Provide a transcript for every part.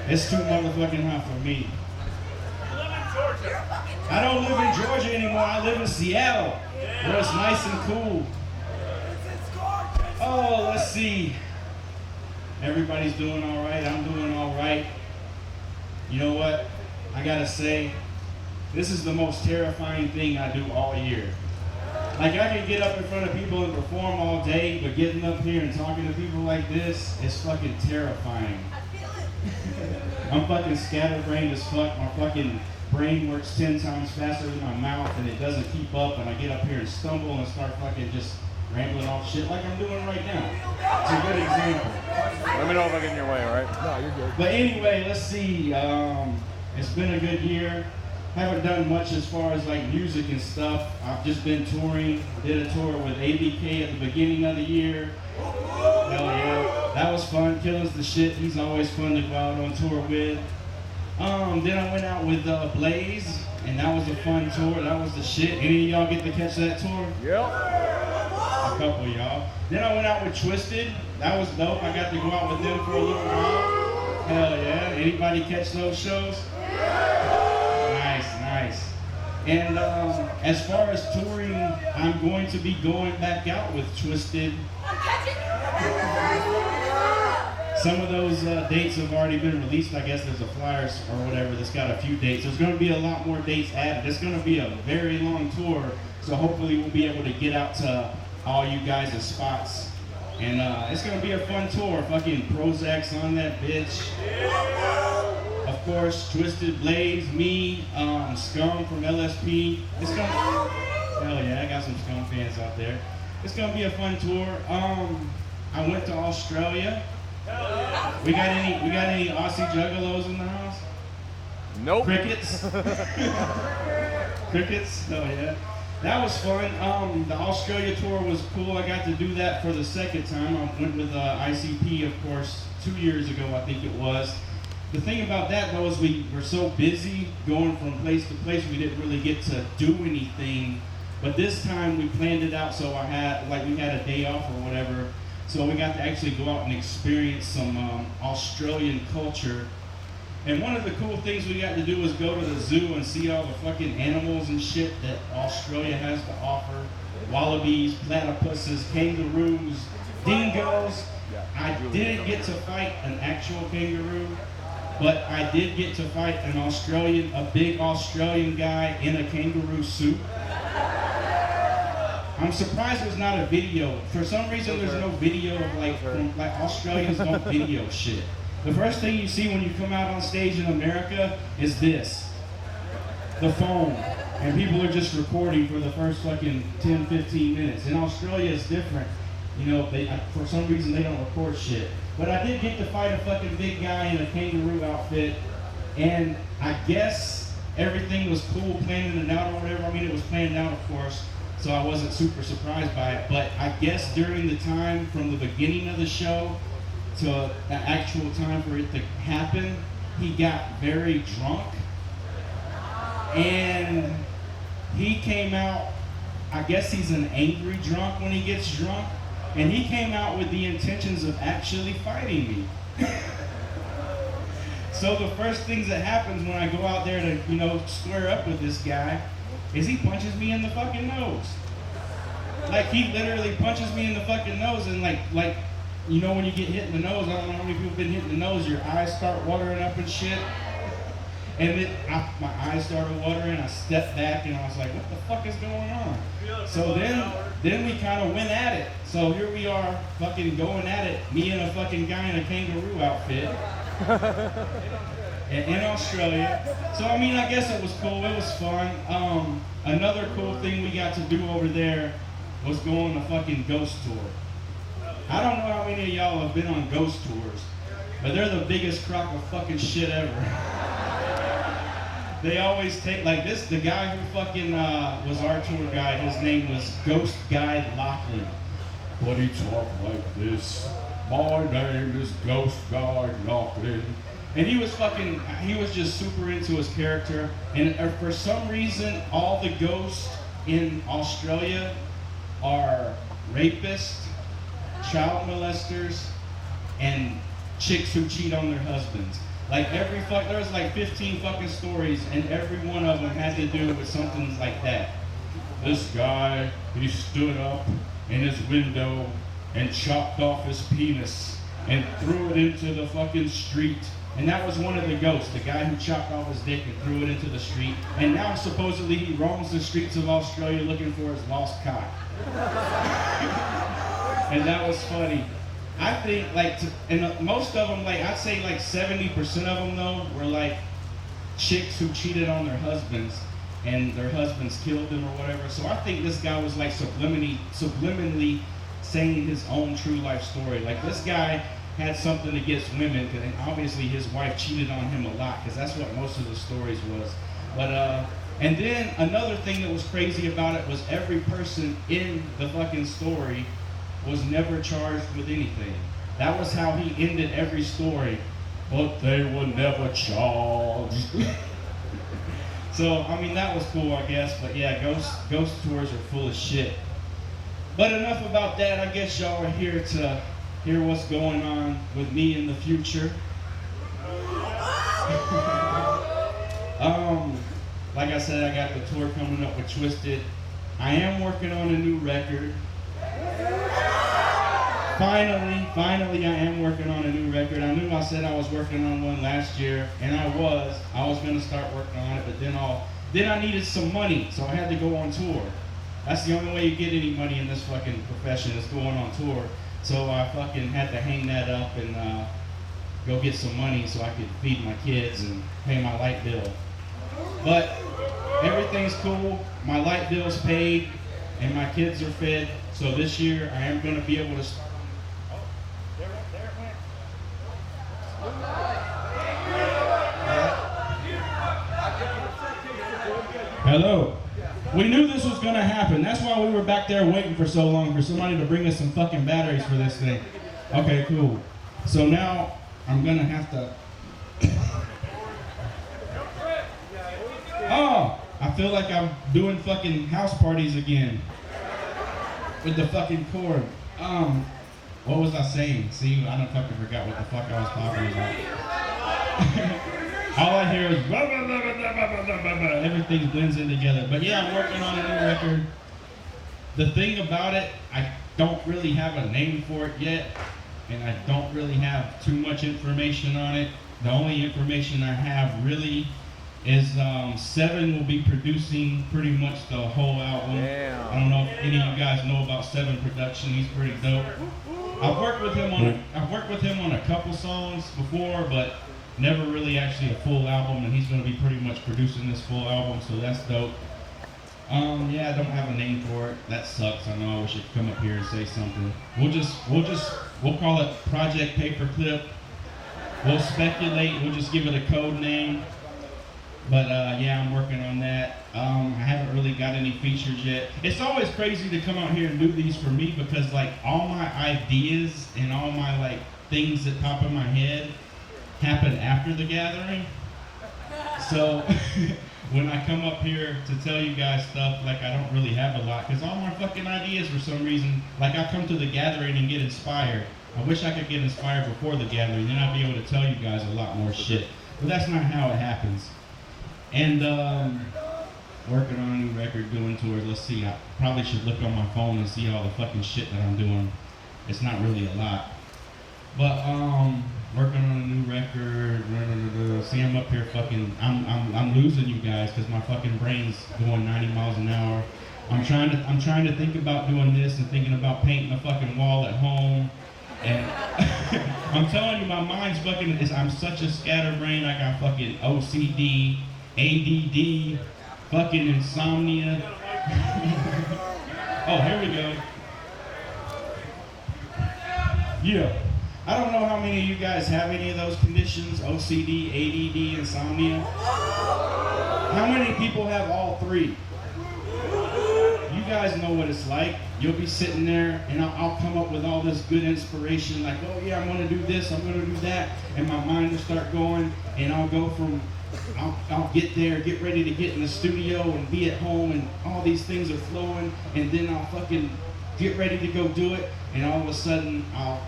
It's too motherfucking hot for me. You live in Georgia. I don't live in Georgia anymore. I live in Seattle, where it's nice and cool. Oh, let's see. Everybody's doing all right. I'm doing all right. You know what? I gotta say, this is the most terrifying thing I do all year. Like, I can get up in front of people and perform all day, but getting up here and talking to people like this is fucking terrifying. I feel it. I'm fucking scatterbrained as fuck. My fucking brain works 10 times faster than my mouth, and it doesn't keep up, and I get up here and stumble and start fucking just rambling off shit like I'm doing right now. It's a good example. Let me know if I get in your way, all right? No, you're good. But anyway, let's see. It's been a good year. Haven't done much as far as like music and stuff. I've just been touring. Did a tour with ABK at the beginning of the year. Hell yeah. That was fun. Killer's the shit. He's always fun to go out on tour with. Then I went out with Blaze, and that was a fun tour. That was the shit. Any of y'all get to catch that tour? Yep. A couple of y'all. Then I went out with Twisted. That was dope. I got to go out with them for a little while. Hell yeah. Anybody catch those shows? Nice. And as far as touring, I'm going to be going back out with Twisted. Some of those dates have already been released. I guess there's a flyers or whatever that's got a few dates. There's going to be a lot more dates added. It's going to be a very long tour, so hopefully we'll be able to get out to all you guys' spots. And it's going to be a fun tour. Fucking Prozac's on that bitch. Of course, Twisted, Blaze, me, Scum from LSP. It's gonna, hell yeah, I got some Scum fans out there. It's gonna be a fun tour. I went to Australia. We got any Aussie Juggalos in the house? Nope. Crickets. Crickets. Oh yeah. That was fun. The Australia tour was cool. I got to do that for the second time. I went with ICP, of course, 2 years ago, I think it was. The thing about that though is we were so busy going from place to place, we didn't really get to do anything. But this time we planned it out so we had a day off or whatever. So we got to actually go out and experience some Australian culture. And one of the cool things we got to do was go to the zoo and see all the fucking animals and shit that Australia has to offer. Wallabies, platypuses, kangaroos, dingoes. I didn't get to fight an actual kangaroo, but I did get to fight a big Australian guy in a kangaroo suit. I'm surprised there's not a video. For some reason, there's no video of like Australians don't video shit. The first thing you see when you come out on stage in America is this, the phone. And people are just recording for the first fucking 10, 15 minutes. In Australia, it's different. You know, for some reason, they don't record shit. But I did get to fight a fucking big guy in a kangaroo outfit. And I guess everything was cool, planning it out or whatever. I mean, it was planned out, of course, so I wasn't super surprised by it. But I guess during the time from the beginning of the show to the actual time for it to happen, he got very drunk. And he came out, I guess he's an angry drunk when he gets drunk. And he came out with the intentions of actually fighting me. So the first things that happens when I go out there to, you know, square up with this guy is he punches me in the fucking nose. Like, he literally punches me in the fucking nose, and like, you know when you get hit in the nose, I don't know how many people have been hit in the nose, your eyes start watering up and shit. And then my eyes started watering, I stepped back and I was like, what the fuck is going on? So then we kind of went at it. So here we are fucking going at it, me and a fucking guy in a kangaroo outfit in Australia. So I mean, I guess it was cool, it was fun. Another cool thing we got to do over there was go on a fucking ghost tour. I don't know how many of y'all have been on ghost tours, but they're the biggest crock of fucking shit ever. They always take, like this, the guy who fucking was our tour guide, his name was Ghost Guide Lachlan. But he talked like this. My name is Ghost Guide Lachlan. And he was just super into his character. And for some reason, all the ghosts in Australia are rapists, child molesters, and chicks who cheat on their husbands. Like there was like 15 fucking stories, and every one of them had to do with something like that. This guy, he stood up in his window and chopped off his penis and threw it into the fucking street. And that was one of the ghosts, the guy who chopped off his dick and threw it into the street. And now supposedly he roams the streets of Australia looking for his lost cock. And that was funny. I think most of them, like I'd say like 70% of them though, were like chicks who cheated on their husbands and their husbands killed them or whatever. So I think this guy was like subliminally saying his own true life story. Like this guy had something against women, and obviously his wife cheated on him a lot, because that's what most of the stories was. But and then another thing that was crazy about it was every person in the fucking story was never charged with anything. That was how he ended every story. But they were never charged. So I mean that was cool, I guess. But yeah, ghost tours are full of shit. But enough about that. I guess y'all are here to hear what's going on with me in the future. Like I said, I got the tour coming up with Twisted. I am working on a new record. Finally, I am working on a new record. I knew I said I was working on one last year, and I was going to start working on it, but then I needed some money, so I had to go on tour. That's the only way you get any money in this fucking profession, is going on tour. So I fucking had to hang that up and go get some money so I could feed my kids and pay my light bill. But everything's cool. My light bill's paid and my kids are fed. So this year I am going to be able to. Hello. We knew this was going to happen. That's why we were back there waiting for so long for somebody to bring us some fucking batteries for this thing. Okay, cool. So now I'm going to have to... Oh, I feel like I'm doing fucking house parties again with the fucking cord. What was I saying? See, I done fucking forgot what the fuck I was talking about. All I hear is blah, blah, blah, blah, blah, blah, blah, blah. Everything blends in together. But yeah, I'm working on a new record. The thing about it, I don't really have a name for it yet, and I don't really have too much information on it. The only information I have really is Seven will be producing pretty much the whole album. Damn. I don't know if any of you guys know about Seven production. He's pretty dope. I've worked with him on a couple songs before, but never really actually a full album, and he's going to be pretty much producing this full album, so that's dope. Yeah, I don't have a name for it. That sucks. I know. I wish I could come up here and say something. We'll call it Project Paperclip. We'll speculate. We'll just give it a code name. But yeah, I'm working on that. I haven't really got any features yet. It's always crazy to come out here and do these for me, because like all my ideas and all my like things that pop in my head happen after the gathering. So when I come up here to tell you guys stuff, like I don't really have a lot, because all my fucking ideas for some reason, like I come to the gathering and get inspired. I wish I could get inspired before the gathering, then I'd be able to tell you guys a lot more shit. But that's not how it happens. And working on a new record, doing tours. Let's see, I probably should look on my phone and see all the fucking shit that I'm doing. It's not really a lot. But working on a new record. See, I'm up here fucking. I'm losing you guys because my fucking brain's going 90 miles an hour. I'm trying to think about doing this and thinking about painting a fucking wall at home. And I'm telling you, my mind's fucking. I'm such a scatterbrain. I got fucking OCD, ADD, fucking insomnia. Oh, here we go. Yeah. I don't know how many of you guys have any of those conditions, OCD, ADD, insomnia. How many people have all three? You guys know what it's like. You'll be sitting there and I'll come up with all this good inspiration, like, oh yeah, I'm gonna do this, I'm gonna do that, and my mind will start going, and I'll go from, I'll get there, get ready to get in the studio and be at home, and all these things are flowing, and then I'll fucking get ready to go do it, and all of a sudden I'll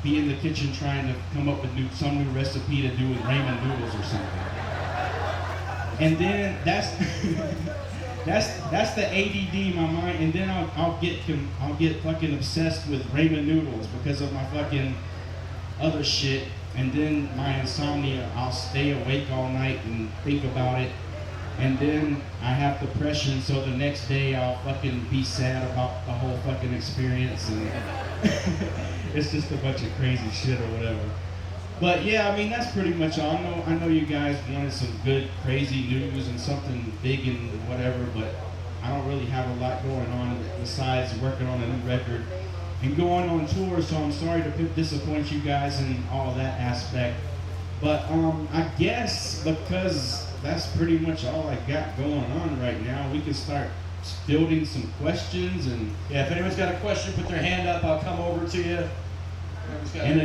be in the kitchen trying to come up with some new recipe to do with ramen noodles or something. And then that's that's the ADD in my mind. And then I'll get fucking obsessed with ramen noodles because of my fucking other shit. And then my insomnia, I'll stay awake all night and think about it. And then I have depression, so the next day I'll fucking be sad about the whole fucking experience, and it's just a bunch of crazy shit or whatever. But yeah, I mean, that's pretty much all. I know you guys wanted some good, crazy news and something big and whatever, but I don't really have a lot going on besides working on a new record and going on tour, so I'm sorry to disappoint you guys in all of that aspect. But I guess because that's pretty much all I got going on right now, we can start fielding some questions. And Yeah, if anyone's got a question, put their hand up. I'll come over to you. and